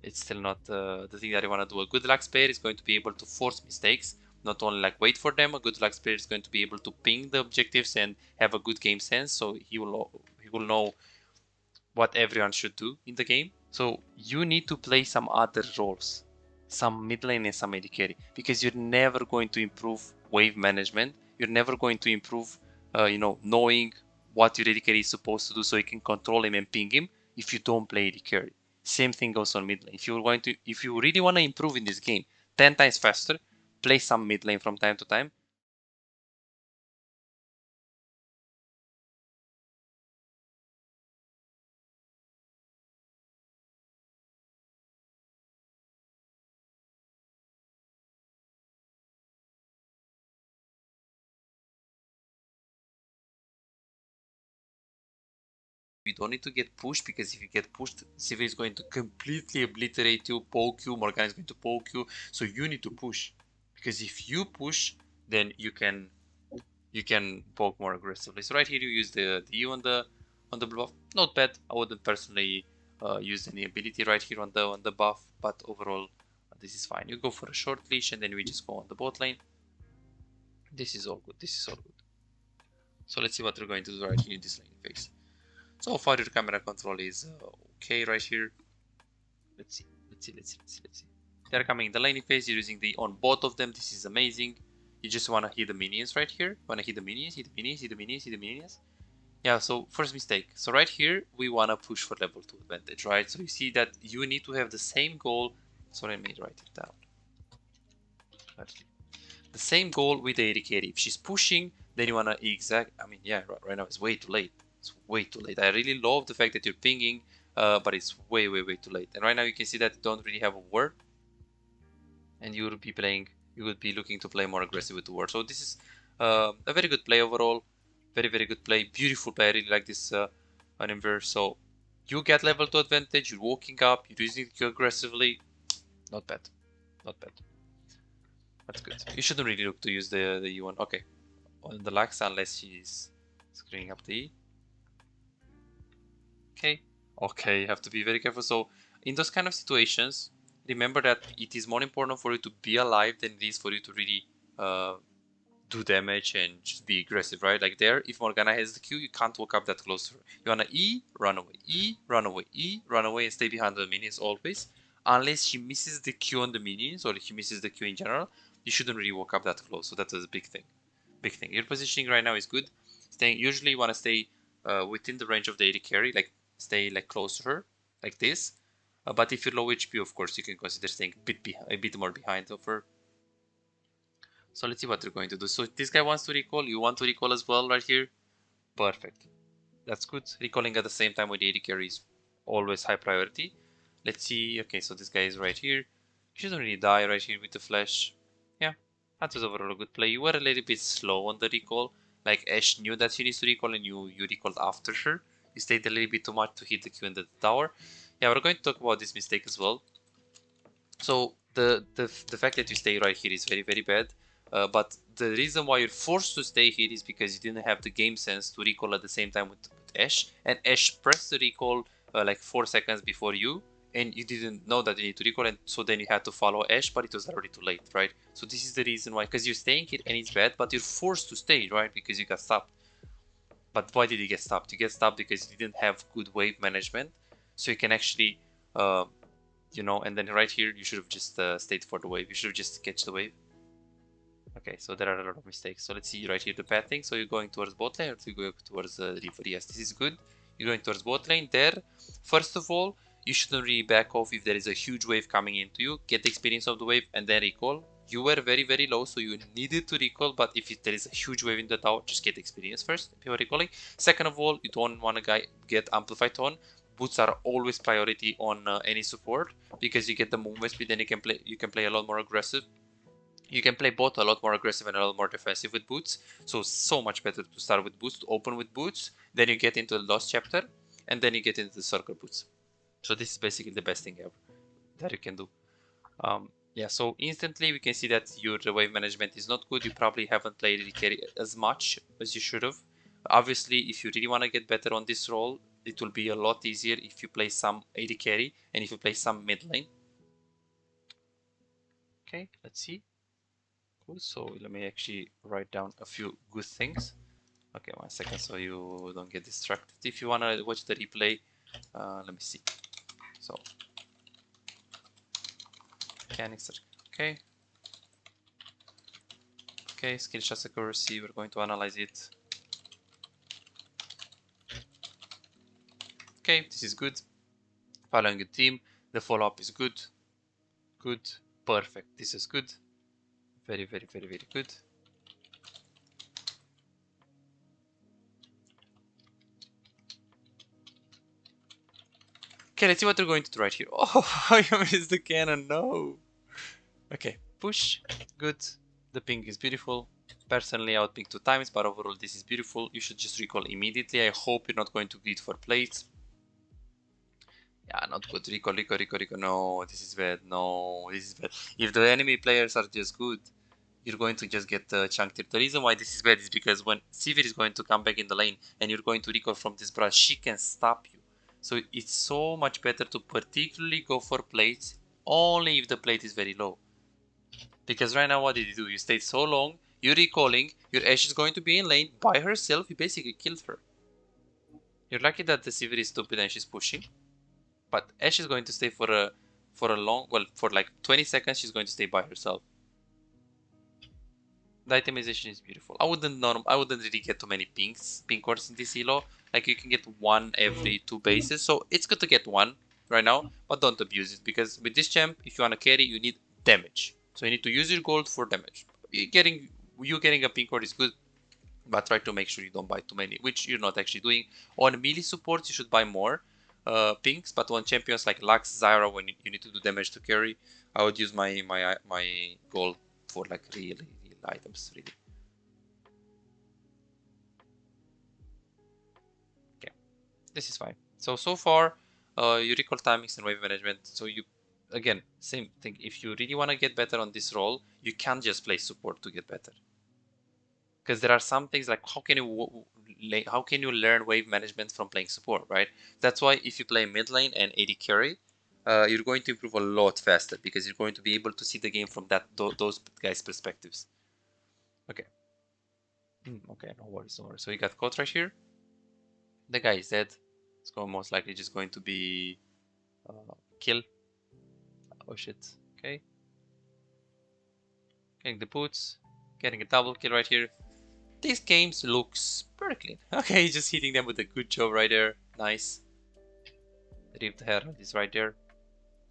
it's still not the thing that you want to do. A good Lux player is going to be able to force mistakes, not only like wait for them. A good Lux player is going to be able to ping the objectives and have a good game sense, so he will know what everyone should do in the game. So you need to play some other roles, some mid lane and some AD carry, because you're never going to improve wave management. You're never going to improve, knowing what your AD carry is supposed to do, so you can control him and ping him if you don't play AD carry. Same thing goes on mid lane. If you really want to improve in this game 10 times faster, play some mid lane from time to time. You don't need to get pushed, because if you get pushed, Sivir is going to completely obliterate you, poke you, Morgana is going to poke you. So you need to push, because if you push, then you can poke more aggressively. So right here you use the E on the buff. Not bad. I wouldn't personally use any ability right here on the buff, but overall this is fine. You go for a short leash and then we just go on the bot lane. This is all good. This is all good. So let's see what we're going to do right here in this lane phase. So far your camera control is okay right here. Let's see. They're coming in the laning phase. You're using the on both of them. This is amazing. You just want to hit the minions right here. Want to hit the minions, hit the minions, hit the minions, hit the minions. Yeah, so first mistake. So right here, we want to push for level 2 advantage, right? So you see that you need to have the same goal. Sorry, I made write it down. The same goal with the AD carry. If she's pushing, then you want to right now it's way too late. It's way too late. I really love the fact that you're pinging, but it's way too late. And right now you can see that you don't really have a ward, and you would be looking to play more aggressive with the ward. So this is a very good play overall. Very good play. Beautiful play. I really like this maneuver. So you get level 2 advantage. You're walking up. You're using it aggressively. Not bad. Not bad. That's good. You shouldn't really look to use the E1. Okay. On the Lux, unless she's screwing up the E. Okay. Okay, you have to be very careful. So in those kind of situations, remember that it is more important for you to be alive than it is for you to really do damage and just be aggressive, right? Like there, if Morgana has the Q, you can't walk up that close to her. You wanna E, run away, E, run away, E, run away, and stay behind the minions always. Unless she misses the Q on the minions, or if she misses the Q in general, you shouldn't really walk up that close. So that is a big thing. Big thing. Your positioning right now is good. Usually you wanna stay within the range of the AD carry, like stay like close to her, like this. But if you're low HP, of course, you can consider staying a bit more behind of her. So let's see what they're going to do. So this guy wants to recall. You want to recall as well right here. Perfect. That's good. Recalling at the same time with the AD carry is always high priority. Let's see. Okay, so this guy is right here. He shouldn't really die right here with the flash. Yeah, that was overall a good play. You were a little bit slow on the recall. Like Ashe knew that she needs to recall and you recalled after her. You stayed a little bit too much to hit the Q in the tower. Yeah, we're going to talk about this mistake as well. So the fact that you stay right here is very bad. But the reason why you're forced to stay here is because you didn't have the game sense to recall at the same time with Ashe. And Ashe pressed the recall like 4 seconds before you, and you didn't know that you need to recall, and so then you had to follow Ashe, but it was already too late, right? So this is the reason why, because you're staying here and it's bad, but you're forced to stay, right? Because you got stopped. But why did you get stopped? You get stopped because you didn't have good wave management, so you can actually and then right here, you should have just stayed for the wave. You should have just catch the wave. Okay, so there are a lot of mistakes. So let's see right here the pathing. So you're going towards bot lane or you go towards river? Yes, this is good. You're going towards bot lane. There, first of all, you shouldn't really back off if there is a huge wave coming into you. Get the experience of the wave and then recall. You were very low, so you needed to recall. But if there is a huge wave in the tower, just get experience first before recalling. Second of all, you don't want to get amplified on. Boots are always priority on any support because you get the movement speed and you can play a lot more aggressive. You can play both a lot more aggressive and a lot more defensive with boots. So much better to start with boots, to open with boots, then you get into the Lost Chapter, and then you get into the Circle boots. So this is basically the best thing ever that you can do. Yeah, so instantly we can see that your wave management is not good. You probably haven't played AD carry as much as you should have. Obviously, if you really want to get better on this role, it will be a lot easier if you play some AD carry and if you play some mid lane. Okay, let's see. Cool. So let me actually write down a few good things. Okay, 1 second so you don't get distracted. If you wanna watch the replay, let me see. So mechanics. Okay. Okay, skill shot accuracy. We're going to analyze it. Okay, this is good. Following a team, the follow-up is good. Good. Perfect. This is good. Very, very, very, very good. Okay, let's see what they're going to do right here. Oh, I missed the cannon. No. Okay, push. Good. The ping is beautiful. Personally, I would ping 2 times, but overall, this is beautiful. You should just recall immediately. I hope you're not going to greed for plates. Yeah, not good. Recall. No, this is bad. No, this is bad. If the enemy players are just good, you're going to just get chunked here. The reason why this is bad is because when Sivir is going to come back in the lane and you're going to recall from this brush, she can stop you. So it's so much better to particularly go for plates only if the plate is very low. Because right now, what did you do? You stayed so long, you're recalling, your Ashe is going to be in lane by herself, you basically killed her. You're lucky that the Sivir is stupid and she's pushing. But Ashe is going to stay for a long, well, for like 20 seconds, she's going to stay by herself. The itemization is beautiful. I wouldn't really get too many ping wards in this elo. Like you can get 1 every 2 bases, so it's good to get 1 right now, but don't abuse it because with this champ, if you wanna carry, you need damage. So you need to use your gold for damage. You getting a ping ward is good, but try to make sure you don't buy too many, which you're not actually doing. On melee supports, you should buy more pings, but on champions like Lux, Zyra, when you need to do damage to carry, I would use my gold for like real items, really. Okay, this is fine. So far, you recall timings and wave management. So you, again, same thing. If you really want to get better on this role, you can't just play support to get better. Because there are some things like how can you learn wave management from playing support, right? That's why if you play mid lane and AD carry, you're going to improve a lot faster because you're going to be able to see the game from those guys' perspectives. Okay. Okay, no worries, no worries. So you got caught right here. The guy is dead. It's most likely just going to be kill. Oh shit. Okay. Getting the boots. Getting a double kill right here. This game looks pretty clean. Okay, just hitting them with a good job right there. Nice. Reef the Herald is right there.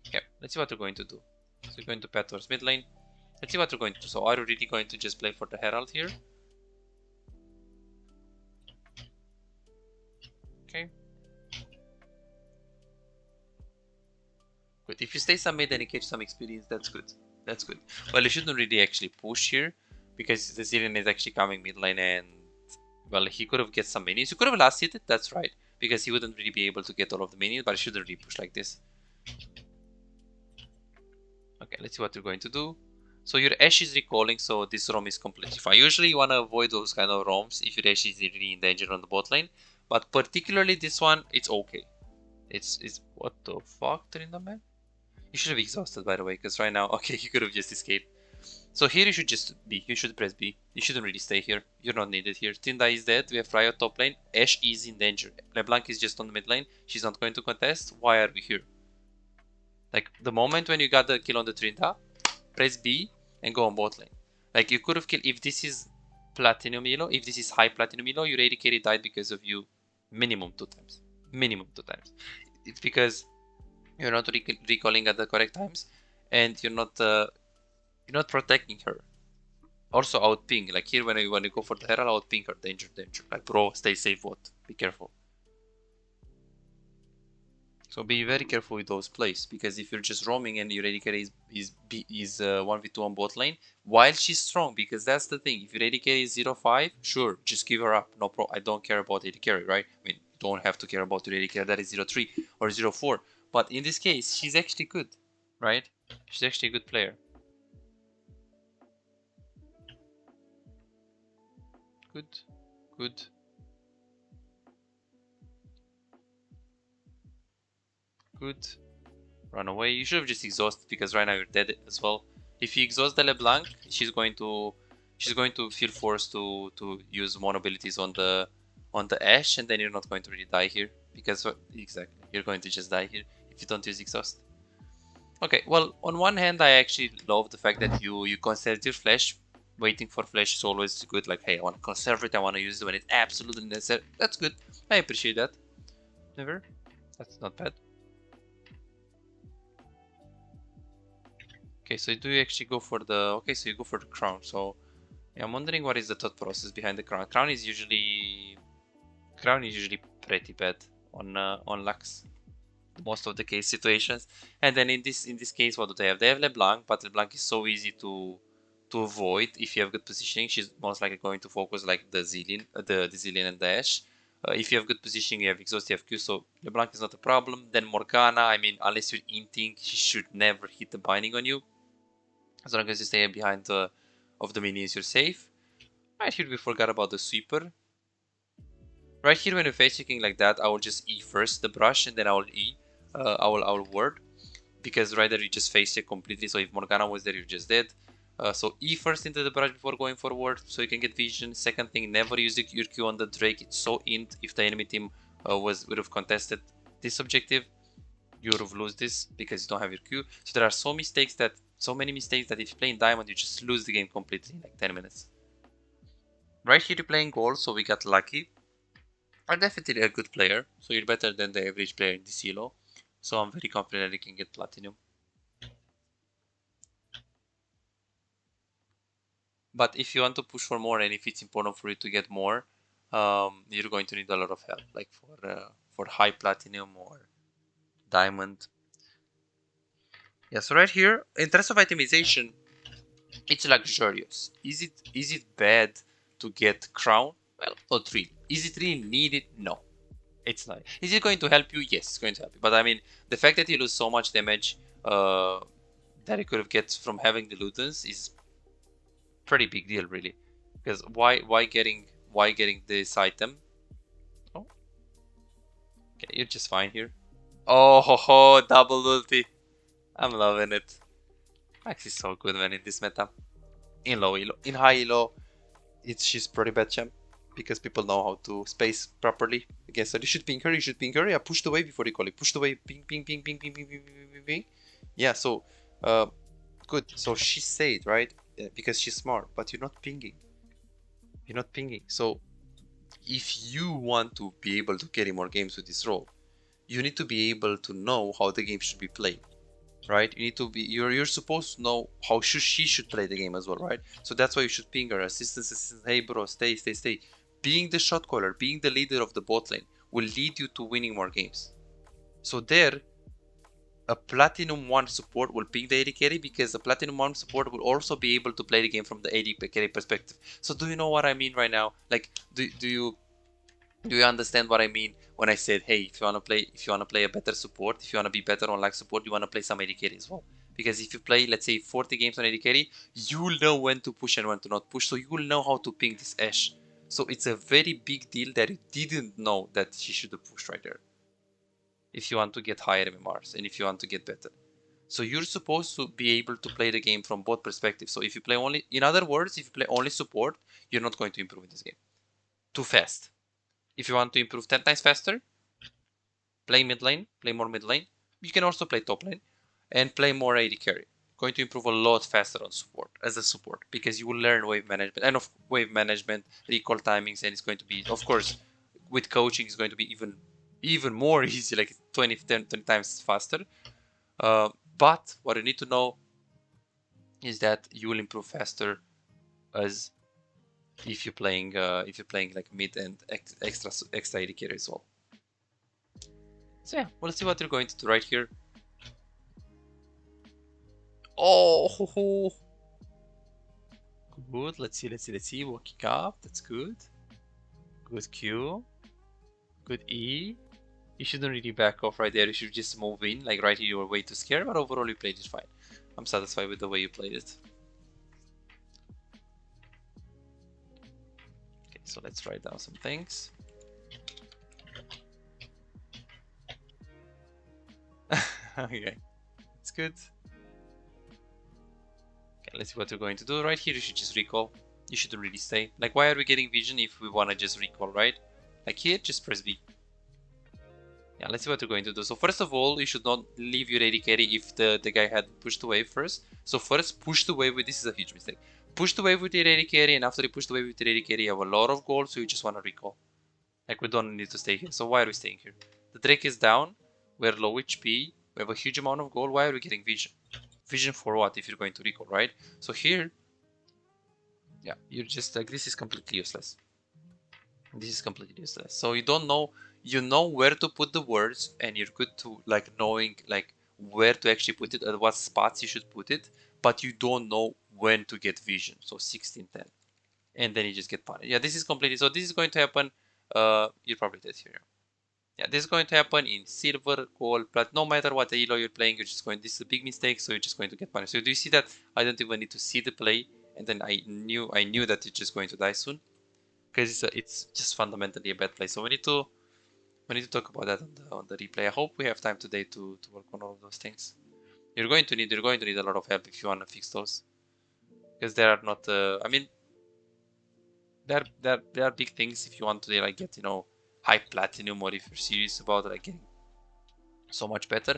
Okay, let's see what we're going to do. So we're going to path towards mid lane. Let's see what we're going to do. So are you really going to just play for the Herald here? Okay. Good. If you stay some mid and you catch some experience, that's good. That's good. Well, you shouldn't really actually push here because the Zilean is actually coming mid lane and, well, he could have get some minions. You could have last hit it, that's right. Because he wouldn't really be able to get all of the minions, but he shouldn't really push like this. Okay, let's see what you're going to do. So your Ashe is recalling, so this roam is completely fine. Usually you want to avoid those kind of roams if your Ashe is really in danger on the bot lane. But particularly this one, it's okay. It's what the fuck, Trinda, man? You should have exhausted, by the way, because right now, okay, you could have just escaped. So here you should just B. You should press B. You shouldn't really stay here. You're not needed here. Trinda is dead. We have Riot top lane. Ashe is in danger. LeBlanc is just on the mid lane. She's not going to contest. Why are we here? Like, the moment when you got the kill on the Trinda, press B and go on bot lane. Like, you could have killed, if this is platinum elo, if this is high platinum elo, your AD carry died because of you minimum 2 times. Minimum 2 times. It's because you're not recalling at the correct times and you're not protecting her. Also out ping, like here when you go for the Herald, out ping her, danger. Like, bro, stay safe, what? Be careful. So be very careful with those plays, because if you're just roaming and your AD carry is 1v2 on bot lane, while she's strong, because that's the thing, if your AD carry is 0-5, sure, just give her up, no problem. I don't care about AD carry, right? I mean, you don't have to care about your AD carry that is 0-3 or 0-4, but in this case, she's actually good, right? She's actually a good player. Good. Good. Run away. You should have just exhausted because right now you're dead as well. If you exhaust the LeBlanc, she's going to feel forced to use mono abilities on the Ashe, and then you're not going to really die here because exactly you're going to just die here if you don't use exhaust. Okay, well, on one hand, I actually love the fact that you conserve your flash. Waiting for flash is always good. Like, hey, I want to conserve it. I want to use it when it's absolutely necessary. That's good. I appreciate that. Never. That's not bad. Okay, so do you actually go for the... Okay, so you go for the crown. So yeah, I'm wondering what is the thought process behind the crown. Crown is usually pretty bad on Lux. Most of the case situations. And then in this case, what do they have? They have LeBlanc, but LeBlanc is so easy to avoid if you have good positioning. She's most likely going to focus like the Zillion, the Zillion and the Ashe. If you have good positioning, you have exhaust, you have Q, so LeBlanc is not a problem. Then Morgana, I mean, unless you're inting, she should never hit the binding on you. As long as you stay behind of the minions, you're safe. Right here, we forgot about the sweeper. Right here, when you're face checking like that, I will just E first the brush, and then I will E. I will ward, because right there you just face check completely. So if Morgana was there, you're just dead. So E first into the brush before going forward, so you can get vision. Second thing, never use your Q on the Drake. It's so int. If the enemy team would have contested this objective, you would have lost this because you don't have your Q. So there are so many mistakes that if you play in Diamond, you just lose the game completely in like 10 minutes. Right here you're playing Gold, so we got lucky. I'm definitely a good player, so you're better than the average player in this elo. So I'm very confident that you can get Platinum. But if you want to push for more, and if it's important for you to get more, you're going to need a lot of help, like for high Platinum or Diamond. Yeah, so right here, in terms of itemization, it's luxurious. Is it bad to get crown? Well, not really. Is it really needed? No, it's not. Is it going to help you? Yes, it's going to help you. But I mean, the fact that you lose so much damage that you could have get from having the Ludens is pretty big deal, really. Because why getting this item? Oh, okay, you're just fine here. Oh ho ho, double ulti. I'm loving it. Max is so good, man, in this meta. In low elo, in high elo, she's pretty bad champ because people know how to space properly. Again, so you should ping her. You should ping her. Yeah, push the way before you call it. Push the way. Ping, ping, ping, ping, ping, ping, ping, ping, ping, ping. Yeah. So, good. So she said right because she's smart, but you're not pinging. You're not pinging. So, if you want to be able to carry more games with this role, you need to be able to know how the game should be played. Right, you need to be you're supposed to know how she should play the game as well, right? So that's why you should ping her assistance. Hey bro, stay. Being the shot caller, being the leader of the bot lane will lead you to winning more games. So there, a platinum 1 support will ping the AD carry because a platinum 1 support will also be able to play the game from the AD carry perspective. So do you know what I mean right now? Like, do you understand what I mean when I said, hey, if you wanna play a better support, if you wanna be better on like support, you wanna play some AD carry as well. Because if you play, let's say, 40 games on AD carry, you'll know when to push and when to not push, so you will know how to ping this Ashe. So it's a very big deal that you didn't know that she should have pushed right there. If you want to get higher MMRs and if you want to get better. So you're supposed to be able to play the game from both perspectives. So if you play only, in other words, if you play only support, you're not going to improve in this game. Too fast. If you want to improve 10 times faster, play mid lane, play more mid lane. You can also play top lane and play more AD carry. Going to improve a lot faster on support as a support because you will learn wave management and of wave management, recall timings, and it's going to be, of course, with coaching, it's going to be even more easy, like 20 times faster. But what you need to know is that you will improve faster as if you're playing like mid and extra AD carry as well. So yeah, we'll see what you're going to do right here. Oh, ho, ho. Good. Let's see. Walking up. That's good. Good Q. Good E. You shouldn't really back off right there. You should just move in. Like right here, you were way too scared, but overall you played it fine. I'm satisfied with the way you played it. Okay, so let's write down some things. Okay, it's good. Okay, let's see what we're going to do. Right here, you should just recall. You shouldn't really stay. Like, why are we getting vision if we want to just recall, right? Like here, just press B. Yeah, let's see what we're going to do. So first of all, you should not leave your AD carry if the guy had pushed the wave first. So first, push the wave with, this is a huge mistake. Push the wave with your AD carry, and after you push the wave with your AD carry, you have a lot of gold, so you just want to recall. Like, we don't need to stay here. So why are we staying here? The Drake is down, we're low HP, we have a huge amount of gold. Why are we getting vision? Vision for what if you're going to recall, right? So here, yeah, you're just like, this is completely useless. This is completely useless. So you don't know, you know where to put the words, and you're good to like knowing like where to actually put it, at what spots you should put it, but you don't know when to get vision. So 1610, and then you just get punished. Yeah, this is completely, so this is going to happen. You're probably dead here. Yeah, this is going to happen in silver, gold, but no matter what elo you're playing, you're just going, this is a big mistake, so you're just going to get punished. So do you see that I don't even need to see the play, and then I knew that you're just going to die soon, because it's just fundamentally a bad play. So we need to talk about that on the replay. I hope we have time today to work on all of those things. You're going to need a lot of help if you want to fix those, because there are not. I mean, there are big things if you want to like get high platinum, or if you're serious about like getting so much better.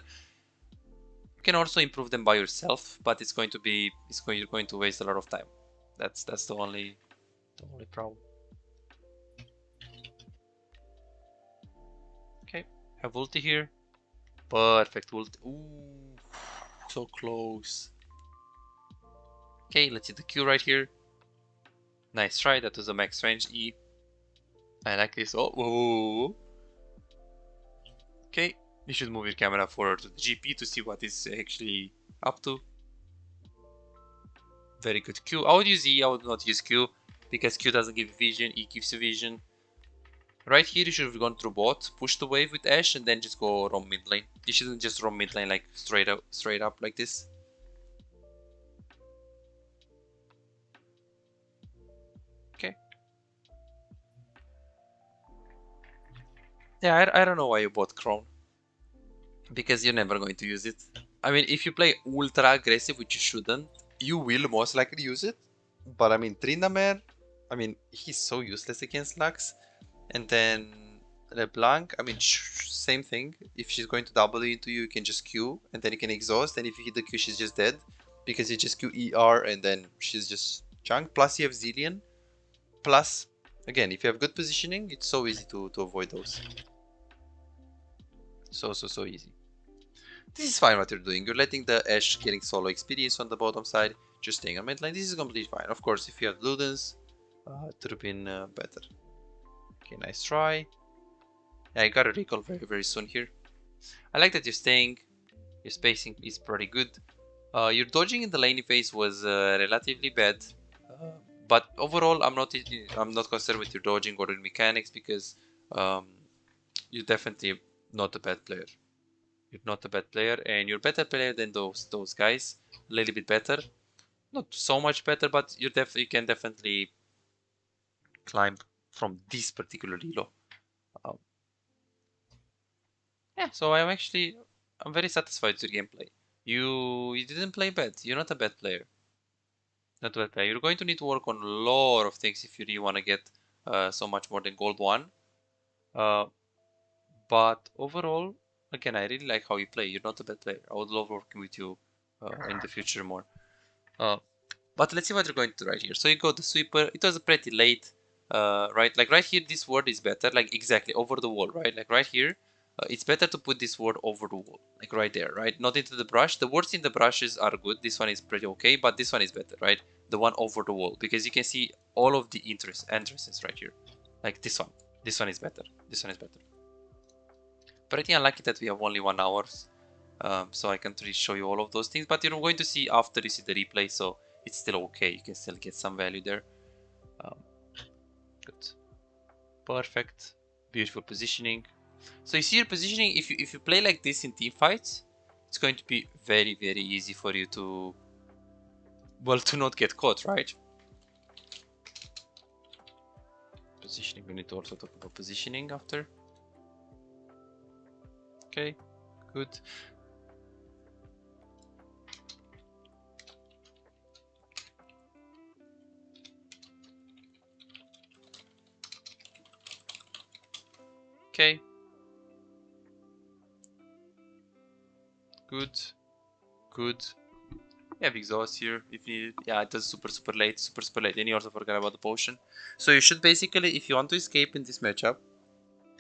You can also improve them by yourself, but you're going to waste a lot of time. That's the only problem. Okay, have ulti here. Perfect ulti. Ooh, so close. Okay, let's hit the Q right here. Nice try. That was a max range E. I like this. Oh, whoa. Okay, you should move your camera forward to the GP to see what is actually up to. Very good Q. I would use E. I would not use Q because Q doesn't give vision. E gives you vision. Right here, you should have gone through bot, push the wave with Ashe, and then just go roam mid lane. You shouldn't just roam mid lane like straight up like this. Okay. Yeah, I don't know why you bought Crown. Because you're never going to use it. I mean, if you play ultra aggressive, which you shouldn't, you will most likely use it. But I mean, Tryndamere, I mean, he's so useless against Lux. And then LeBlanc, I mean, same thing. If she's going to double into you, you can just Q, and then you can exhaust. And if you hit the Q, she's just dead. Because you just Q ER, and then she's just chunk. Plus, you have Zillion. Plus, again, if you have good positioning, it's so easy to avoid those. So easy. This is fine what you're doing. You're letting the Ashe getting solo experience on the bottom side, just staying on mid lane. This is completely fine. Of course, if you had Ludens, it would have been better. Okay, nice try. Yeah, I got a recall very soon here. I like that you're staying. Your spacing is pretty good. Your dodging in the lane phase was relatively bad, but overall, I'm not concerned with your dodging or your mechanics because you're definitely not a bad player. You're not a bad player, and you're a better player than those guys. A little bit better, not so much better, but you can definitely climb from this particular elo. Um, yeah, so I'm very satisfied with your gameplay. You didn't play bad. You're not a bad player. Not a bad player. You're going to need to work on a lot of things if you really want to get so much more than gold 1. Uh, but overall, again, I really like how you play. You're not a bad player. I would love working with you in the future more. Uh, But let's see what you're going to do right here. So you go to sweeper. It was pretty late, right? Like right here, this word is better. Like exactly over the wall, right? Like right here, it's better to put this word over the wall, like right there, right? Not into the brush. The words in the brushes are good. This one is pretty okay, but this one is better, right? The one over the wall, because you can see all of the entrances right here. Like this one. This one is better. This one is better. Pretty unlucky that we have only 1 hour. So I can't really show you all of those things, but you're going to see after you see the replay, so it's still okay. You can still get some value there. Good, perfect, beautiful positioning. So you see your positioning. If you play like this in team fights, it's going to be very easy for you to to not get caught, right? Positioning. We need to also talk about positioning after. Okay, good. Okay. Good. Good. You have exhaust here if needed. Yeah, it does super late. Super late. And you also forgot about the potion. So you should basically, if you want to escape in this matchup,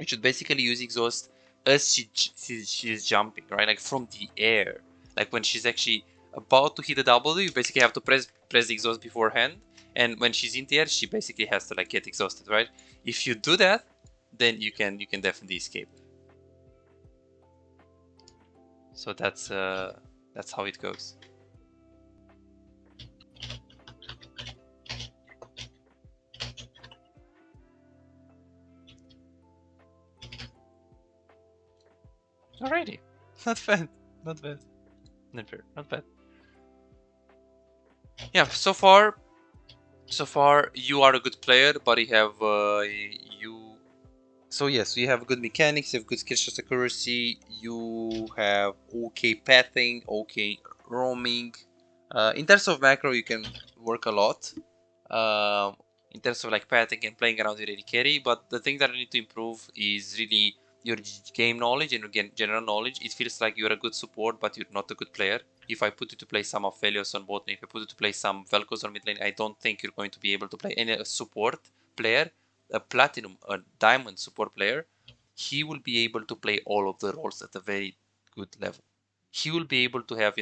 you should basically use exhaust as she's jumping, right? Like from the air. Like when she's actually about to hit the W, you basically have to press the exhaust beforehand. And when she's in the air, she basically has to like get exhausted, right? If you do that, then you can definitely escape. So that's how it goes. Alrighty, not bad, not bad, not bad. Yeah, so far you are a good player, but you have you. So yes, you have good mechanics, you have good skill shot accuracy, you have okay pathing, okay roaming. In terms of macro, you can work a lot. In terms of like pathing and playing around with AD carry, but the thing that I need to improve is really your game knowledge and your general knowledge. It feels like you're a good support, but you're not a good player. If I put you to play some of Aphelios on bot lane, if I put you to play some Vel'Koz on mid lane, I don't think you're going to be able to play any support player, a platinum, a diamond support player. He will be able to play all of the roles at a very good level. He will be able to have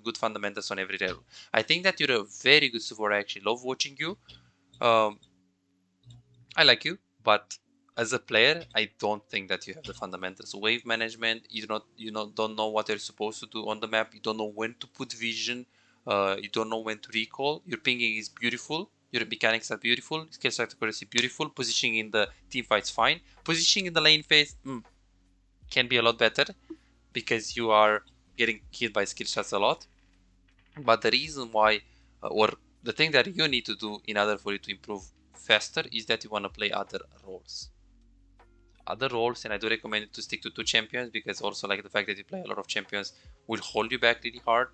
good fundamentals on every level. I think that you're a very good support. I actually love watching you. I like you, but as a player, I don't think that you have the fundamentals. Wave management, don't know what you're supposed to do on the map. You don't know when to put vision. You don't know when to recall. Your pinging is beautiful. Your mechanics are beautiful. Skill set accuracy beautiful. Positioning in the team fights fine. Positioning in the lane phase can be a lot better because you are getting killed by skill shots a lot. But the reason why, or the thing that you need to do in order for you to improve faster is that you want to play other roles. Other roles, and I do recommend you to stick to 2 champions because also like the fact that you play a lot of champions will hold you back really hard.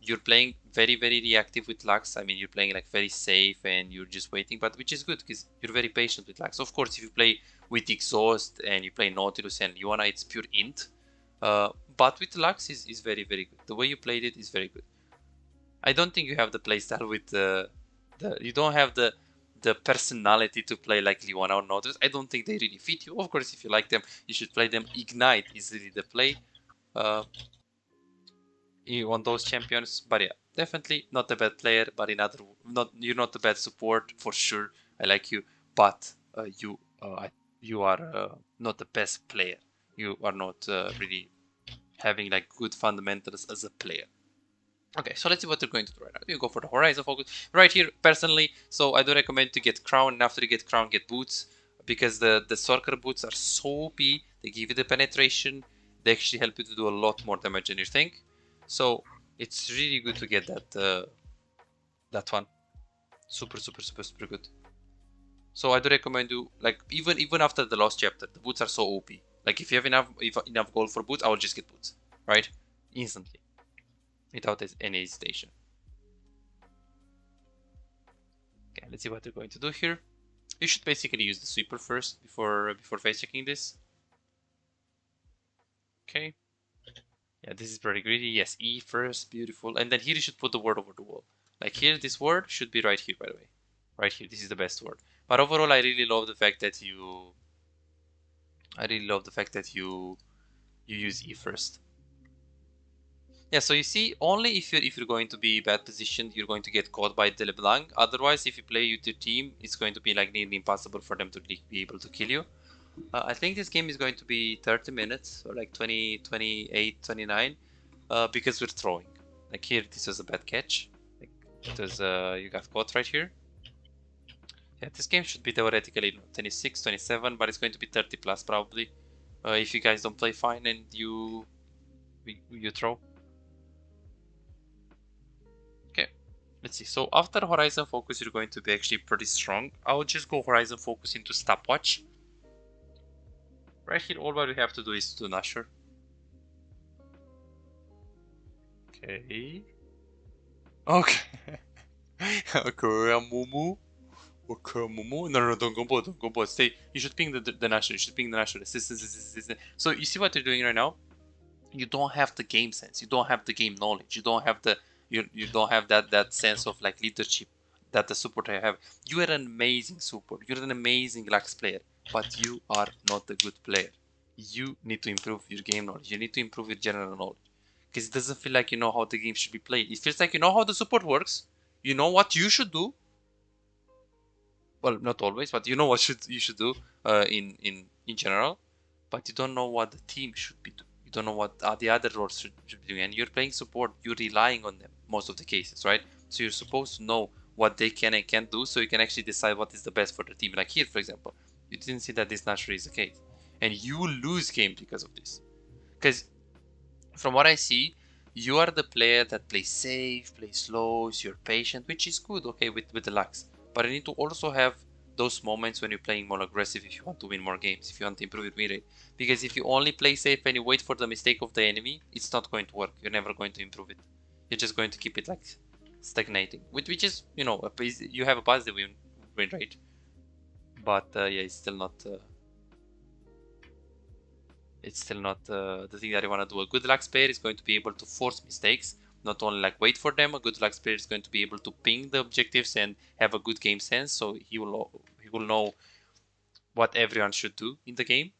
You're playing very reactive with Lux. I mean, you're playing like very safe and you're just waiting, but which is good because you're very patient with Lux. Of course, if you play with Exhaust and you play Nautilus and Yuana, it's pure int. But with Lux is very good. The way you played it is very good. I don't think you have the playstyle with you don't have the personality to play like Liwana or Nautilus. I don't think they really fit you. Of course, if you like them, you should play them. Ignite is really the play. You want those champions, but yeah, definitely not a bad player. But you're not a bad support for sure. I like you, but you are not the best player. You are not really having like good fundamentals as a player. Okay, so let's see what they're going to do right now. You go for the Horizon focus. Right here, personally, so I do recommend to get Crown, and after you get Crown, get Boots, because the Sorcerer Boots are so OP, they give you the penetration, they actually help you to do a lot more damage than you think. So, it's really good to get that one. Super good. So I do recommend you, like, even after the last chapter, the Boots are so OP. Like, if you have enough gold for Boots, I will just get Boots, right? Instantly, without any hesitation. Okay, let's see what they're going to do here. You should basically use the sweeper first before face checking this. Okay. Yeah, this is pretty greedy. Yes, E first, beautiful. And then here you should put the word over the wall. Like here, this word should be right here, by the way. Right here, this is the best word. But overall, I really love the fact that you use E first. Yeah, so you see, only if you're going to be bad positioned, you're going to get caught by the LeBlanc. Otherwise, if you play with your team, it's going to be like nearly impossible for them to be able to kill you. I think this game is going to be 30 minutes or like 20, 28, 29 because we're throwing. Like here, this was a bad catch. Like it was, you got caught right here. Yeah, this game should be theoretically 26, 27, but it's going to be 30 plus probably. If you guys don't play fine and you throw. Okay, let's see. So after Horizon Focus, you're going to be actually pretty strong. I'll just go Horizon Focus into Stopwatch. Right here, all what we have to do is to Nashor. Okay. Okay, Mumu. Okay, Momo. No, don't go bot, don't go bot. Stay. You should ping the national. You should ping the national assistance. So you see what you're doing right now? You don't have the game sense. You don't have the game knowledge. You don't have the you don't have that sense of like leadership that the support I have. You are an amazing support. You're an amazing Lux player, but you are not a good player. You need to improve your game knowledge. You need to improve your general knowledge because it doesn't feel like you know how the game should be played. It feels like you know how the support works. You know what you should do, well, not always, but you know what you should do in general, but you don't know what the team should be doing. You don't know what the other roles should be doing, and you're playing support. You're relying on them most of the cases, right? So you're supposed to know what they can and can't do, so you can actually decide what is the best for the team. Like here, for example, you didn't see that this naturally is the case, and you lose games because of this. Because from what I see, you are the player that plays safe, plays slow, you're patient, which is good, okay, with the Lux. But you need to also have those moments when you're playing more aggressive if you want to win more games, if you want to improve your win rate. Because if you only play safe and you wait for the mistake of the enemy, it's not going to work. You're never going to improve it. You're just going to keep it like stagnating, which is, you know, you have a positive win rate. But yeah, it's still not the thing that you want to do. A good Lux player is going to be able to force mistakes, not only like wait for them. A good Lux player is going to be able to ping the objectives and have a good game sense, so he will know what everyone should do in the game.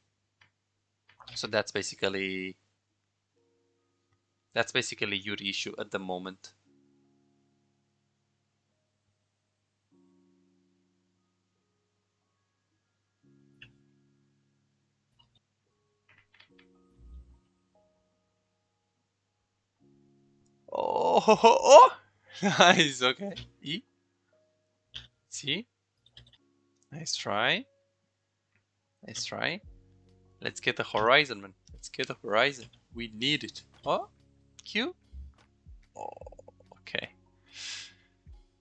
So that's basically your issue at the moment. Oh, nice. Okay. E. See. Nice try. Nice try. Let's get the horizon, man. Let's get the horizon. We need it. Oh, Q. Oh, okay.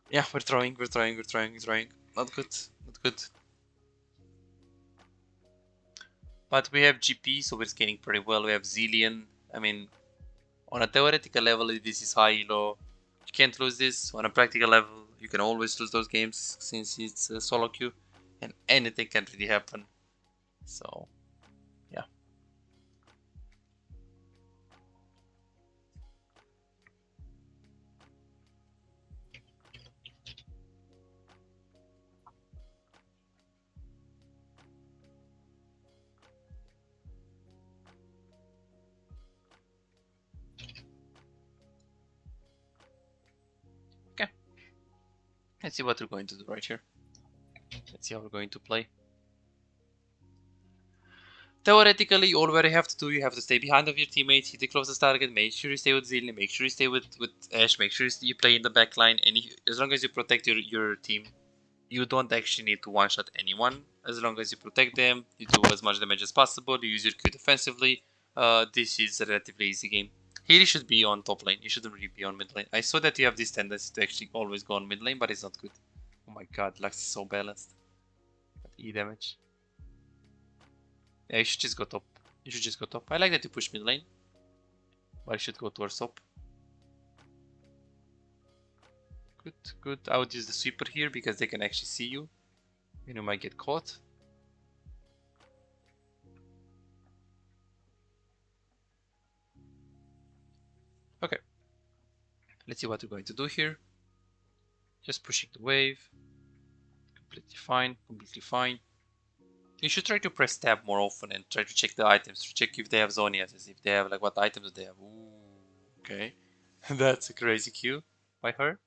Yeah, we're throwing. Not good. Not good. But we have GP, so we're scaling pretty well. We have Zillion. I mean, on a theoretical level, this is high low. You can't lose this. On a practical level, you can always lose those games since it's solo queue, and anything can really happen. So, yeah. Okay. Let's see what we're going to do right here. Let's see how we're going to play. Theoretically, all you have to do, you have to stay behind of your teammates, hit the closest target, make sure you stay with Zillion, make sure you stay with Ash, make sure you play in the back line, and as long as you protect your team, you don't actually need to one-shot anyone. As long as you protect them, you do as much damage as possible, you use your Q defensively, this is a relatively easy game. Here you should be on top lane, you shouldn't really be on mid lane. I saw that you have this tendency to actually always go on mid lane, but it's not good. Oh my god, Lux is so balanced. E damage. Yeah, you should just go top. You should just go top. I like that you push mid lane, but you should go towards top. Good, good. I would use the sweeper here because they can actually see you. You might get caught. Okay. Let's see what we're going to do here. Just pushing the wave. Completely fine, completely fine. You should try to press tab more often and try to check the items, to check if they have Zonias, if they have like what items they have. Ooh, okay. That's a crazy Q by her.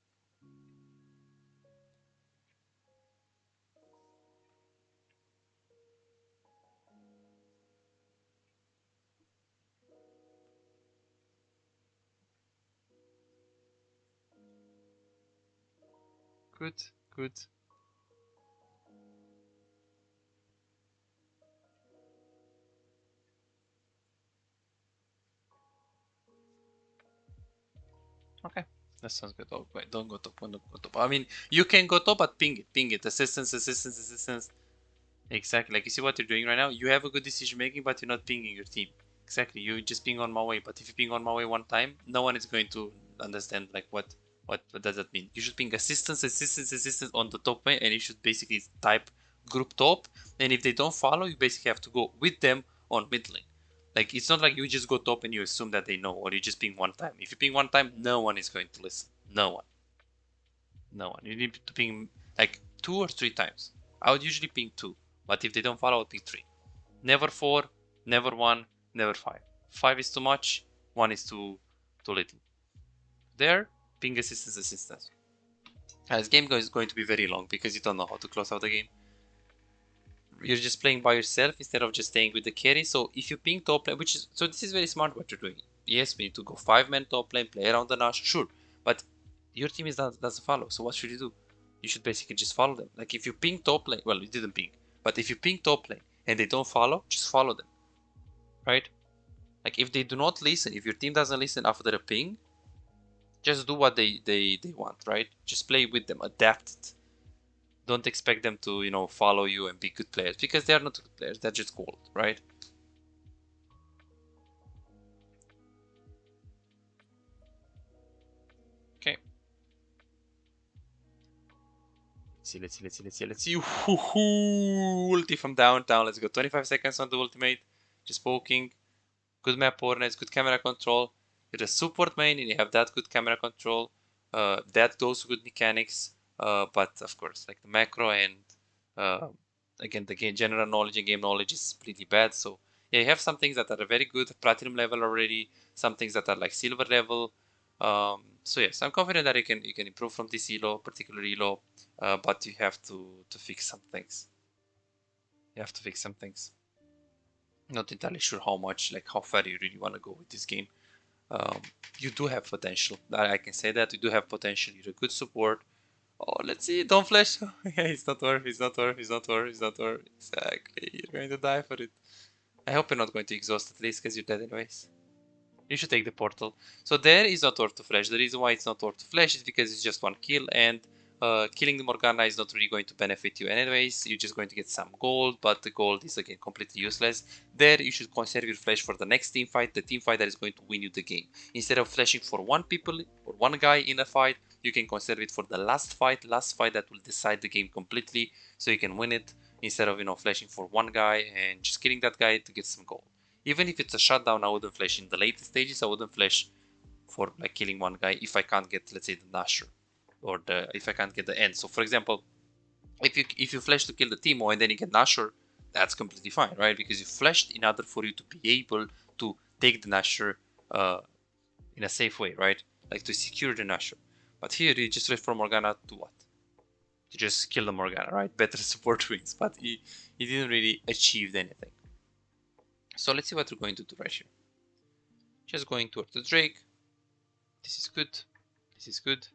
Good, good. Okay. That sounds good. Oh, wait, don't go top, don't go top. I mean, you can go top, but ping it. Assistance. Exactly. Like, you see what you're doing right now? You have a good decision making, but you're not pinging your team. Exactly. You just ping on my way. But if you ping on my way one time, no one is going to understand, like, what What does that mean? You should ping assistance on the top lane, and you should basically type group top. And if they don't follow, you basically have to go with them on mid lane. Like, it's not like you just go top and you assume that they know, or you just ping one time. If you ping one time, no one is going to listen. No one. No one. You need to ping like 2 or 3 times. I would usually ping 2, but if they don't follow, I would ping 3. Never 4, never 1, never 5. 5 is too much, 1 is too little. There, ping assistance. This game is going to be very long because you don't know how to close out the game. You're just playing by yourself instead of just staying with the carry. So if you ping top lane, so this is very smart what you're doing. Yes, we need to go 5-man top lane, play around the Nash, sure. But your team doesn't follow, so what should you do? You should basically just follow them. Like, if you ping top lane, well, you didn't ping, but if you ping top lane and they don't follow, just follow them, right? Like, if they do not listen, if your team doesn't listen after a ping, just do what they want, right? Just play with them, adapt it. Don't expect them to, you know, follow you and be good players, because they are not good players. They're just gold, right? Okay. Let's see. Ulti from downtown. Let's go. 25 seconds on the ultimate. Just poking. Good map awareness, good camera control. You're a support main and you have that good camera control. That those good mechanics. But of course, like the macro and again the general knowledge and game knowledge is pretty bad. So yeah, you have some things that are very good platinum level already. Some things that are like silver level. So yes, I'm confident that you can improve from this elo, particular elo. But you have to fix some things. You have to fix some things. Not entirely sure how much, like how far you really want to go with this game. You do have potential. I can say that you do have potential. You're a good support. Oh, let's see. Don't flash. It's not worth. It's not worth. It's not worth. It's not worth. Exactly. You're going to die for it. I hope you're not going to exhaust at least, because you're dead anyways. You should take the portal. So there is not worth to flash. The reason why it's not worth to flash is because it's just one kill, and killing the Morgana is not really going to benefit you anyways. You're just going to get some gold, but the gold is again completely useless. There you should conserve your flash for the next team fight, the team fight that is going to win you the game. Instead of flashing for one people or one guy in a fight, you can conserve it for the last fight that will decide the game completely, so you can win it, instead of, you know, flashing for one guy and just killing that guy to get some gold. Even if it's a shutdown, I wouldn't flash in the later stages. I wouldn't flash for like killing one guy if I can't get, let's say, the Nasher, or if I can't get the end. So for example, if you flash to kill the Teemo and then you get Nasher, that's completely fine, right? Because you flashed in order for you to be able to take the Nasher in a safe way, right? Like to secure the Nasher. But here you just flash for Morgana to what? To just kill the Morgana, right? Better support wins, but he didn't really achieve anything. So let's see what we're going to do right here. Just going towards the Drake. This is good. This is good.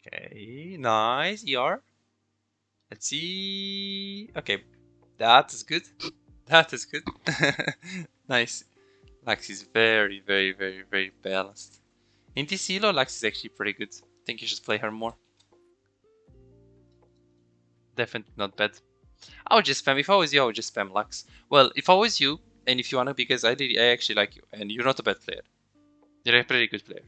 Okay, nice. ER. Let's see. Okay, that is good. That is good. Nice. Lux is very, very, very, very balanced. In this elo, Lux is actually pretty good. I think you should play her more. Definitely not bad. I would just spam. If I was you, I would just spam Lux. Well, if I was you, and if you wanna, because I actually like you, and you're not a bad player. You're a pretty good player.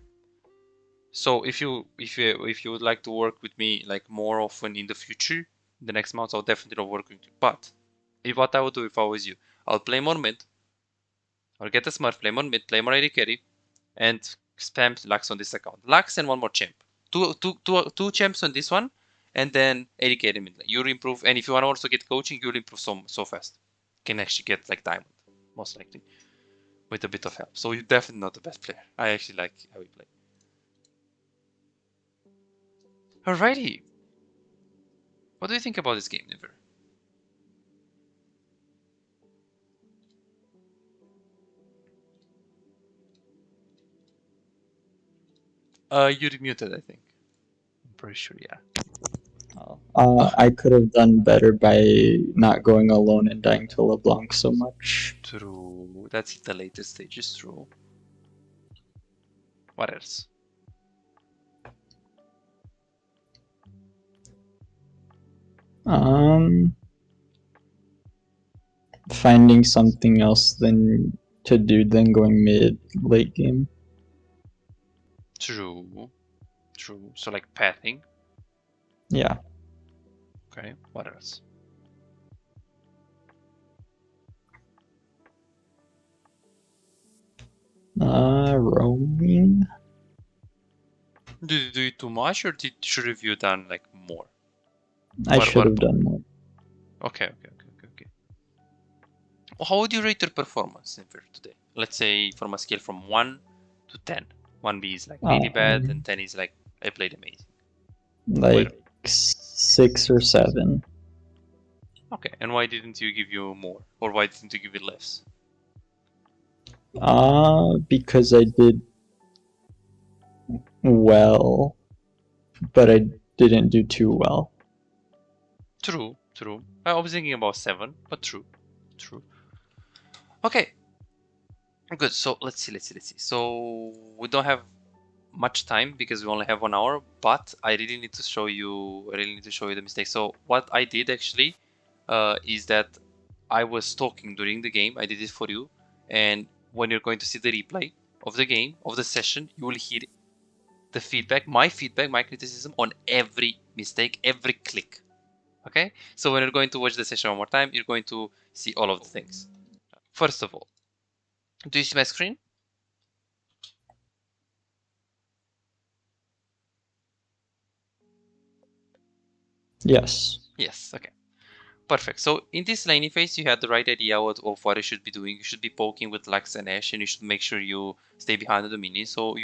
So if you would like to work with me like more often in the future, the next months, I'll definitely work with you. But what I would do if I was you, I'll play more mid, or get a smurf, play more mid, play more AD carry, and spam Lux on this account. Lux and one more champ. Two champs on this one, and then AD carry mid. You'll improve, and if you want to also get coaching, you'll improve so fast. You can actually get like diamond, most likely, with a bit of help. So you're definitely not the best player. I actually like how you play. Alrighty. What do you think about this game, Niver? You're muted, I think. I'm pretty sure, yeah. I could have done better by not going alone and dying to LeBlanc so much. True. That's the latest stage, is true. What else? Finding something else than to do than going mid late game. True. True. So like pathing. Yeah. Okay. What else? Roaming. Did you do it too much, or should have you done like more? I should have done more. Okay. Well, how would you rate your performance in Fair today? Let's say from a scale from 1 to 10. 1 B is like really bad, and 10 is like I played amazing. Like 6 or 7. Okay, and why didn't you give you more, or why didn't you give it less? Because I did well, but I didn't do too well. True. I was thinking about 7, but true. Okay, good. So let's see. So we don't have much time because we only have 1 hour, but I really need to show you. The mistake. So what I did actually is that I was talking during the game. I did it for you, and when you're going to see the replay of the game of the session, you will hear the feedback, my criticism on every mistake, every click. Okay, so when you're going to watch the session one more time, you're going to see all of the things. First of all, do you see my screen? Yes. Yes. Okay. Perfect. So in this laning phase, you had the right idea of what you should be doing. You should be poking with Lux and Ashe, and you should make sure you stay behind the minions. So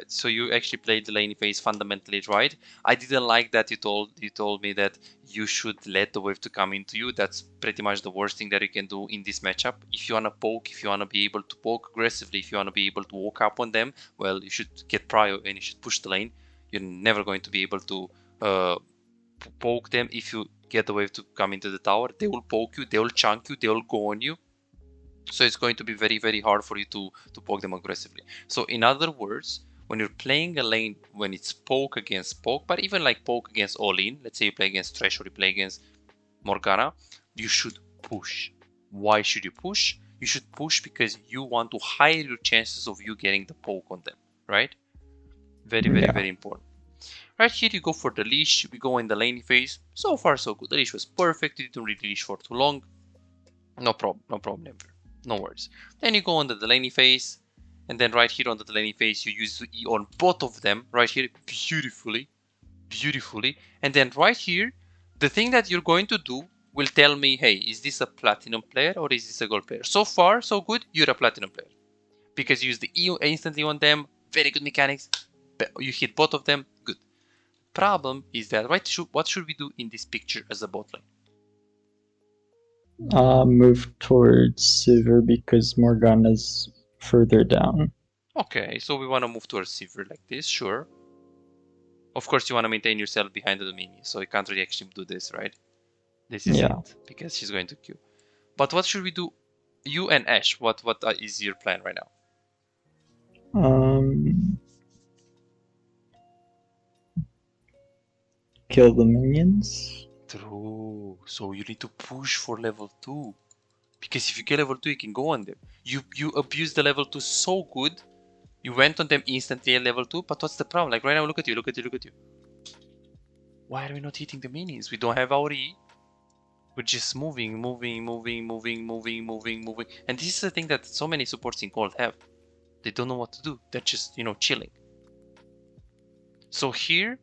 so you actually played the laning phase fundamentally right. I didn't like that you told me that you should let the wave to come into you. That's pretty much the worst thing that you can do in this matchup. If you wanna poke, if you wanna be able to poke aggressively, if you wanna be able to walk up on them, well, you should get prio and you should push the lane. You're never going to be able to poke them. If you get the wave to come into the tower, they will poke you, they will chunk you, they will go on you. So it's going to be very hard for you to poke them aggressively. So in other words, when you're playing a lane, when it's poke against poke, but even like poke against all in, let's say you play against Thresh or you play against Morgana, you should push. Why should you push? You should push because you want to higher your chances of you getting the poke on them, right? Very important. Right here you go for the leash, we go in the laning phase. So far so good, the leash was perfect, you didn't really leash for too long. No problem ever, no worries. Then you go on the laning phase, and then right here on the laning phase you use E on both of them, right here, beautifully. And then right here, the thing that you're going to do will tell me, hey, is this a platinum player or is this a gold player? So far so good, you're a platinum player. Because you use the E instantly on them, very good mechanics, you hit both of them, good. Problem is that what should we do in this picture as a bot lane? Move towards Sivir because Morgana's further down. Okay, so we want to move towards Sivir like this, sure. Of course, you want to maintain yourself behind the minion, so you can't really actually do this, right? This is it, because she's going to Q. But what should we do? You and Ashe, what is your plan right now? Kill the minions. True. So you need to push for level 2. Because if you get level 2, you can go on them. You abuse the level 2 so good. You went on them instantly at level 2, but what's the problem? Like right now, look at you. Why are we not hitting the minions? We don't have our E. We're just moving. And this is the thing that so many supports in Gold have. They don't know what to do. They're just, chilling. So here,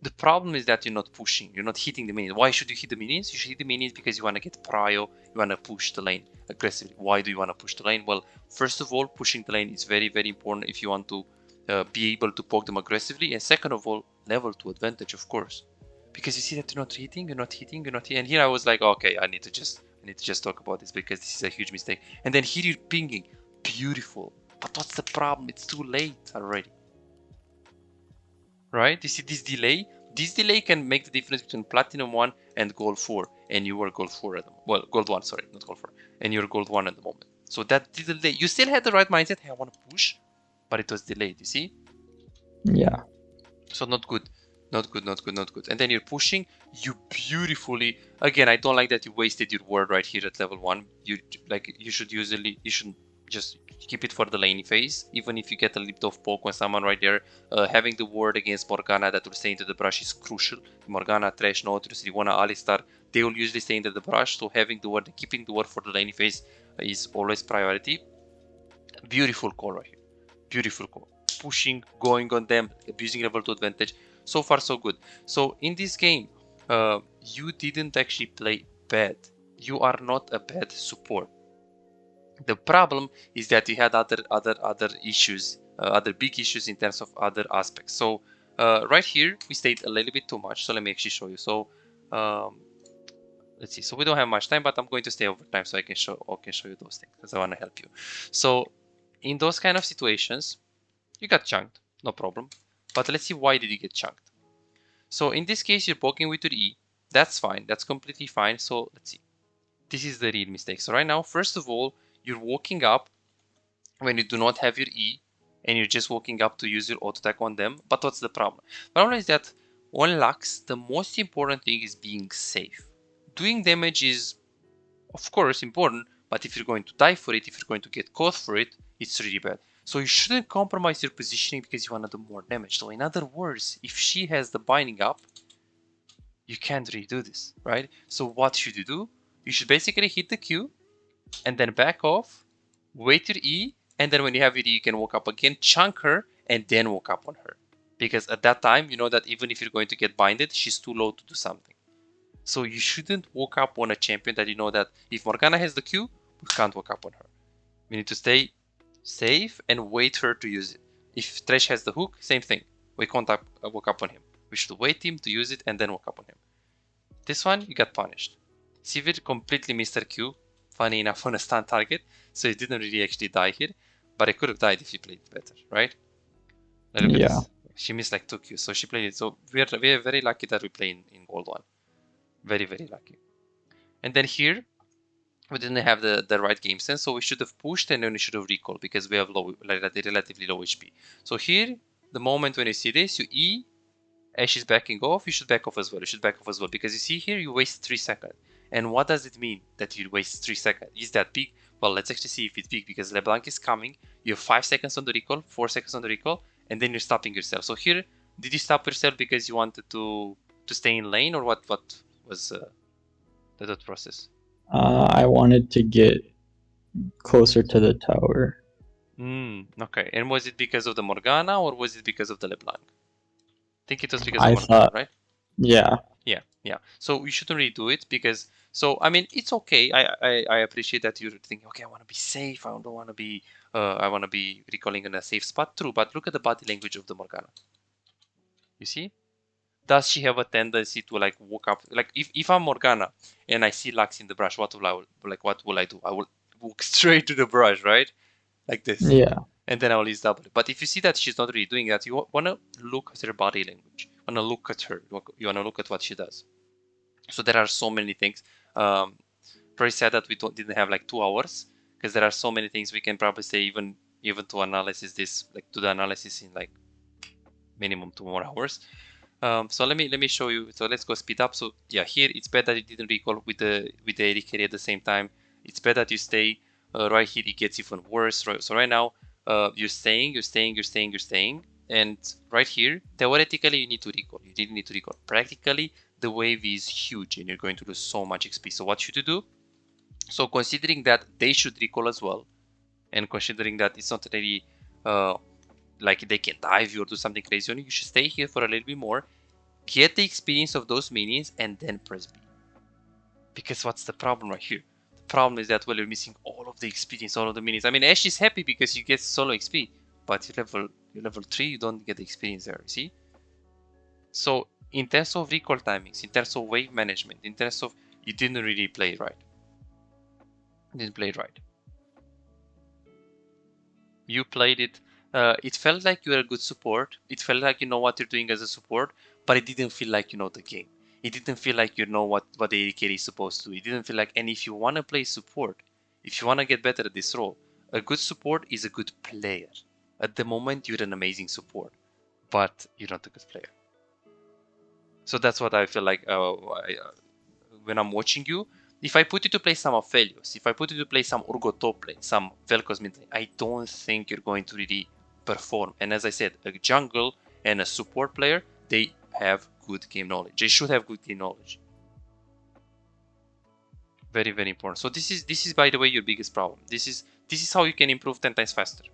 the problem is that you're not pushing. You're not hitting the minions. Why should you hit the minions? You should hit the minions because you want to get prio. You want to push the lane aggressively. Why do you want to push the lane? Well, first of all, pushing the lane is very important if you want to be able to poke them aggressively. And second of all, level 2 advantage, of course. Because you see that you're not hitting. And here I was like, okay, I need to just talk about this because this is a huge mistake. And then here you're pinging. Beautiful. But what's the problem? It's too late already. Right? You see this delay? This delay can make the difference between Platinum 1 and Gold 4. And you were Gold 4 at the moment. Well, Gold 1, sorry, not Gold 4. And you're Gold 1 at the moment. So that delay, you still had the right mindset, hey, I want to push, but it was delayed, you see? Yeah. So not good. Not good, not good, not good. And then you're pushing, you beautifully, again, I don't like that you wasted your word right here at level 1. You should just keep it for the laning phase, even if you get a lipped off poke on someone right there. Having the ward against Morgana that will stay into the brush is crucial. Morgana, Thresh, Nautilus, Rihanna, Alistar, they will usually stay into the brush, so having the ward and keeping the ward for the laning phase is always priority. Beautiful call right here. Beautiful call. Pushing, going on them, abusing level 2 advantage. So far so good. So in this game, you didn't actually play bad. You are not a bad support. The problem is that you had other issues, other big issues in terms of other aspects. So right here we stayed a little bit too much. So let me actually show you. So let's see. So we don't have much time, but I'm going to stay over time so I can show you those things because I want to help you. So in those kind of situations, you got chunked, no problem. But let's see, why did you get chunked? So in this case, you're poking with your E. That's fine. That's completely fine. So let's see. This is the real mistake. So right now, first of all, you're walking up when you do not have your E, and you're just walking up to use your auto attack on them. But what's the problem? The problem is that on Lux, the most important thing is being safe. Doing damage is, of course, important, but if you're going to die for it, if you're going to get caught for it, it's really bad. So you shouldn't compromise your positioning because you want to do more damage. So in other words, if she has the binding up, you can't really do this, right? So what should you do? You should basically hit the Q and then back off, wait your E, and then when you have your E, you can walk up again, chunk her, and then walk up on her. Because at that time, you know that even if you're going to get binded, she's too low to do something. So you shouldn't walk up on a champion that you know that if Morgana has the Q, we can't walk up on her. We need to stay safe and wait her to use it. If Thresh has the hook, same thing. We can't walk up on him. We should wait him to use it and then walk up on him. This one, you got punished. Sivir completely missed her Q, funny enough, on a stun target, so he didn't really actually die here, but he could have died if he played better, right? Now look at Yeah. this. She missed like 2 Qs, so she played it. So we are very lucky that we play in Gold 1. Very, very lucky. And then here, we didn't have the right game sense, so we should have pushed and then we should have recalled because we have relatively low HP. So here, the moment when you see this, you E, as she's backing off, you should back off as well. You should back off as well because you see here, you waste 3 seconds. And what does it mean that you waste 3 seconds? Is that big? Well, let's actually see if it's big because LeBlanc is coming. You have 5 seconds on the recall, 4 seconds on the recall, and then you're stopping yourself. So here, did you stop yourself because you wanted to stay in lane, or what was the thought process? I wanted to get closer to the tower. Okay. And was it because of the Morgana or was it because of the LeBlanc? I think it was because of I Morgana, thought, right? yeah, Yeah. So you shouldn't really do it because, so I mean, it's okay. I appreciate that you're thinking, okay, I want to be safe. I don't want to be, I want to be recalling in a safe spot. True, but look at the body language of the Morgana. You see? Does she have a tendency to like walk up? Like if I'm Morgana and I see Lux in the brush, what will I do? I will walk straight to the brush, right? Like this. yeah, And then I will use W. But if you see that she's not really doing that, you want to look at her body language. You want to look at her. You want to look at what she does. So there are so many things. Very sad that we didn't have like 2 hours because there are so many things we can probably say even to analysis this, like to the analysis in like minimum 2 more hours. So let me show you. So let's go speed up. So yeah, here it's better that you didn't recall with the AD carry at the same time. It's better that you stay. Right here it gets even worse. Right? So right now you're staying, and right here theoretically you need to recall. You didn't need to recall. Practically the wave is huge and you're going to lose so much XP. So what should you do? So considering that they should recall as well, and considering that it's not really like they can dive you or do something crazy on you, you should stay here for a little bit more, get the experience of those minions, and then press B. Because what's the problem right here? The problem is that, well, you're missing all of the experience, all of the minions. I mean, Ashe is happy because you get solo XP, but you're level 3, you don't get the experience there, see? So in terms of recall timings, in terms of wave management, in terms of, you didn't really play right. You didn't play it right. You played it. It felt like you were a good support. It felt like you know what you're doing as a support, but it didn't feel like you know the game. It didn't feel like you know what the AD carry is supposed to do. It didn't feel like, and if you want to play support, if you want to get better at this role, a good support is a good player. At the moment, you're an amazing support, but you're not a good player. So that's what I feel like when I'm watching you. If I put you to play some Aphelios, if I put you to play some Urgot top lane, some Vel'Koz mid lane, I don't think you're going to really perform. And as I said, a jungle and a support player, they have good game knowledge. They should have good game knowledge. Very, very important. So this is by the way your biggest problem. This is how you can improve 10 times faster.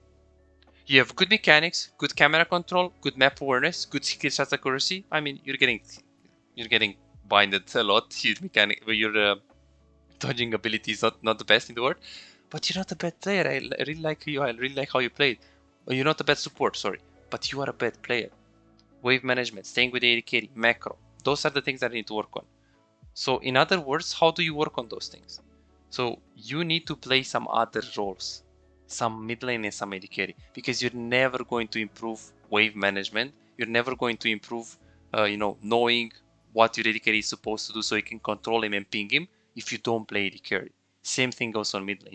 You have good mechanics, good camera control, good map awareness, good skill shot accuracy. I mean, you're getting binded a lot. Your dodging ability is not the best in the world, but you're not a bad player. I really like you. I really like how you played. You're not a bad support, sorry, but you are a bad player. Wave management, staying with AD carry, macro. Those are the things that I need to work on. So in other words, how do you work on those things? So you need to play some other roles, some mid lane and some AD carry, because you're never going to improve wave management. You're never going to improve, knowing what your AD carry is supposed to do so you can control him and ping him if you don't play AD carry. Same thing goes on mid lane.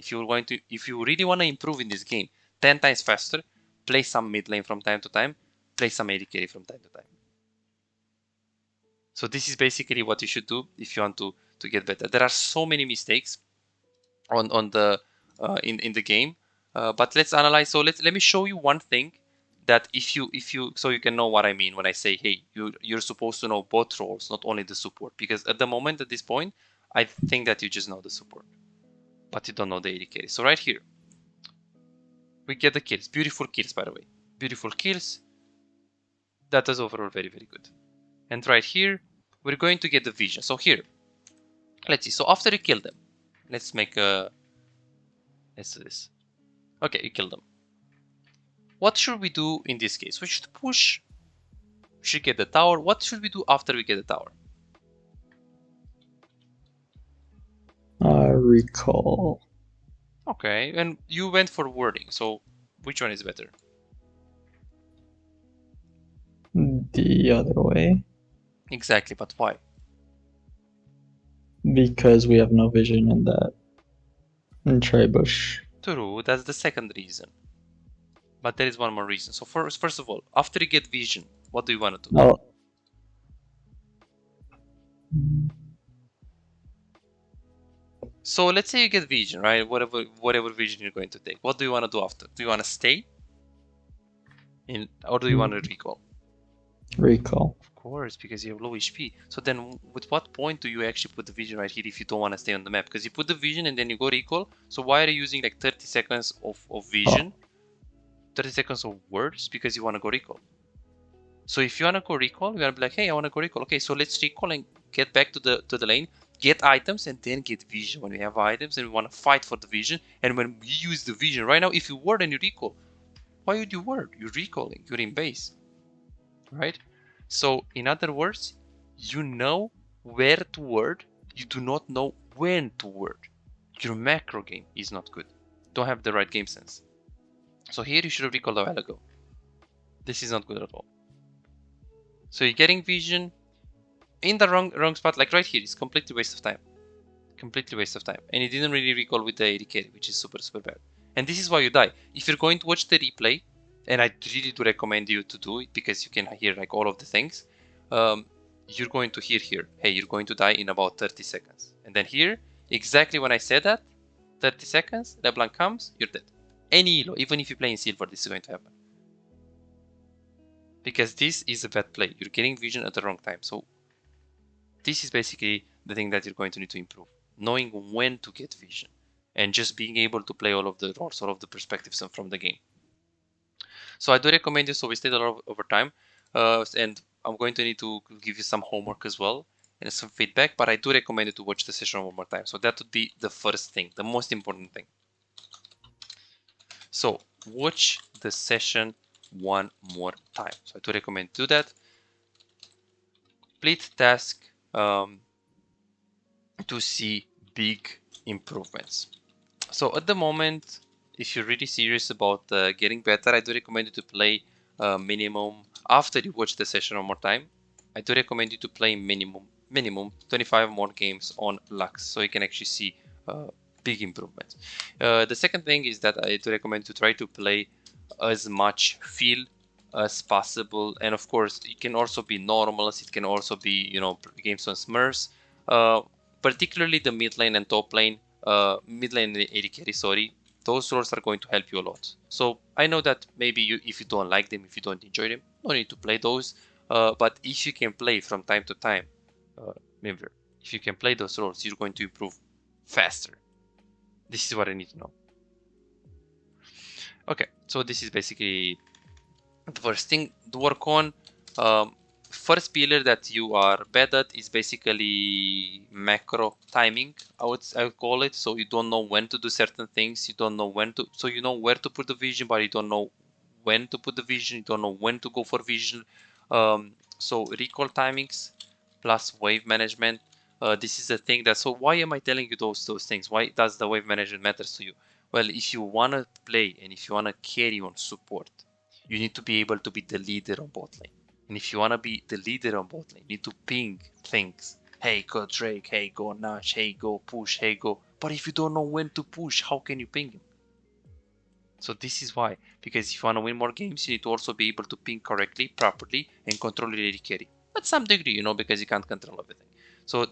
If you really want to improve in this game 10 times faster, play some mid lane from time to time, play some AD carry from time to time. So this is basically what you should do if you want to get better. There are so many mistakes on the in the game, but let's analyze. So let me show you one thing that if you so you can know what I mean when I say, hey, you're supposed to know both roles, not only the support, because at the moment at this point I think that you just know the support, but you don't know the AD carry. So right here we get the kills, beautiful kills, by the way, beautiful kills. That is overall very, very good. And right here we're going to get the vision. So here, let's see. So after you kill them, let's do this. Okay, you kill them. What should we do in this case? We should push. We should get the tower. What should we do after we get the tower? Recall. Okay, and you went for wording. So which one is better? The other way. Exactly, but why? Because we have no vision in that. And try bush. True, that's the second reason. But there is one more reason. So first of all, after you get vision, what do you want to do? Oh. So let's say you get vision, right? Whatever vision you're going to take. What do you want to do after? Do you want to stay? Or do you want to recall? Recall. Of course, because you have low HP. So then with what point do you actually put the vision right here if you don't want to stay on the map? Because you put the vision and then you go recall. So why are you using like 30 seconds of vision? 30 seconds of words because you want to go recall. So if you want to go recall, you want to be like, hey, I want to go recall. Okay, so let's recall and get back to the lane, get items, and then get vision. When we have items and we want to fight for the vision, and when we use the vision, right now, if you ward and you recall, why would you ward? You're recalling, you're in base, right? So in other words, you know where to ward, you do not know when to ward. Your macro game is not good. Don't have the right game sense. So here you should have recalled a while ago. This is not good at all. So you're getting vision in the wrong spot, like right here. It's completely waste of time. Completely waste of time. And you didn't really recall with the AD carry, which is super, super bad. And this is why you die. If you're going to watch the replay, and I really do recommend you to do it because you can hear like all of the things, you're going to hear here, hey, you're going to die in about 30 seconds. And then here, exactly when I said that, 30 seconds, LeBlanc comes, you're dead. Any elo, even if you play in silver, this is going to happen. Because this is a bad play. You're getting vision at the wrong time. So this is basically the thing that you're going to need to improve. Knowing when to get vision. And just being able to play all of the roles, all of the perspectives from the game. So I do recommend you. So we stayed a lot over time. And I'm going to need to give you some homework as well. And some feedback. But I do recommend you to watch the session one more time. So that would be the first thing. The most important thing. So watch the session one more time. So I do recommend do that. Complete task to see big improvements. So at the moment, if you're really serious about getting better, I do recommend you to play minimum after you watch the session one more time. I do recommend you to play minimum 25 more games on Lux, so you can actually see big improvements. The second thing is that I do recommend to try to play as much feel as possible. And of course, it can also be normals. It can also be, you know, games on Smurfs. Particularly the mid lane and top lane, mid lane and AD carry, sorry. Those roles are going to help you a lot. So I know that maybe you, if you don't like them, if you don't enjoy them, no need to play those. But if you can play from time to time, remember, if you can play those roles, you're going to improve faster. This is what I need to know. Okay, so this is basically the first thing to work on. First pillar that you are bad at is basically macro timing, I would call it. So you don't know when to do certain things, you don't know when to, so you know where to put the vision, but you don't know when to put the vision, you don't know when to go for vision. So recall timings plus wave management. This is a thing that, so why am I telling you those things? Why does the wave management matters to you? Well, if you want to play and if you want to carry on support, you need to be able to be the leader on bot lane. And if you want to be the leader on bot lane, you need to ping things. Hey, go Drake. Hey, go Nash. Hey, go push. Hey, go. But if you don't know when to push, how can you ping him? So this is why. Because if you want to win more games, you need to also be able to ping correctly, properly, and control your AD carry. At some degree, you know, because you can't control everything. So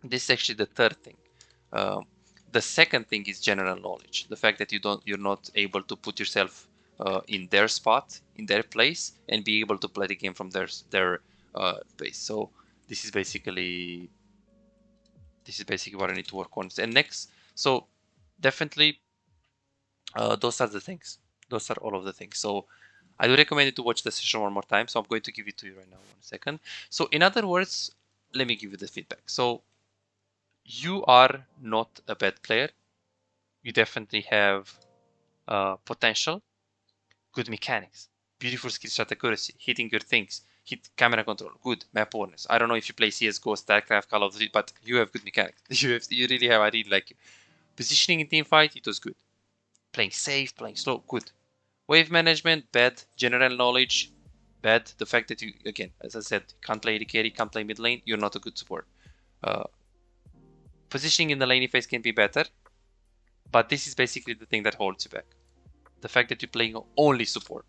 this is actually the third thing. The second thing is general knowledge. The fact that you're not able to put yourself in their spot, in their place, and be able to play the game from their base. So this is basically what I need to work on. And next, so definitely those are the things. Those are all of the things. So I do recommend you to watch the session one more time. So I'm going to give it to you right now. 1 second. So in other words, let me give you the feedback. So you are not a bad player. You definitely have potential, good mechanics, beautiful skill shot accuracy, hitting your things, hit camera control, good map awareness. I don't know if you play CSGO, StarCraft, Call of Duty, but you have good mechanics. You really have. I really like you. Positioning in team fight, it was good. Playing safe, playing slow, good. Wave management, bad. General knowledge, bad. The fact that you, again, as I said, can't play AD carry, can't play mid lane, you're not a good support. Uh, Positioning in the lane phase can be better, but this is basically the thing that holds you back. The fact that you're playing only support.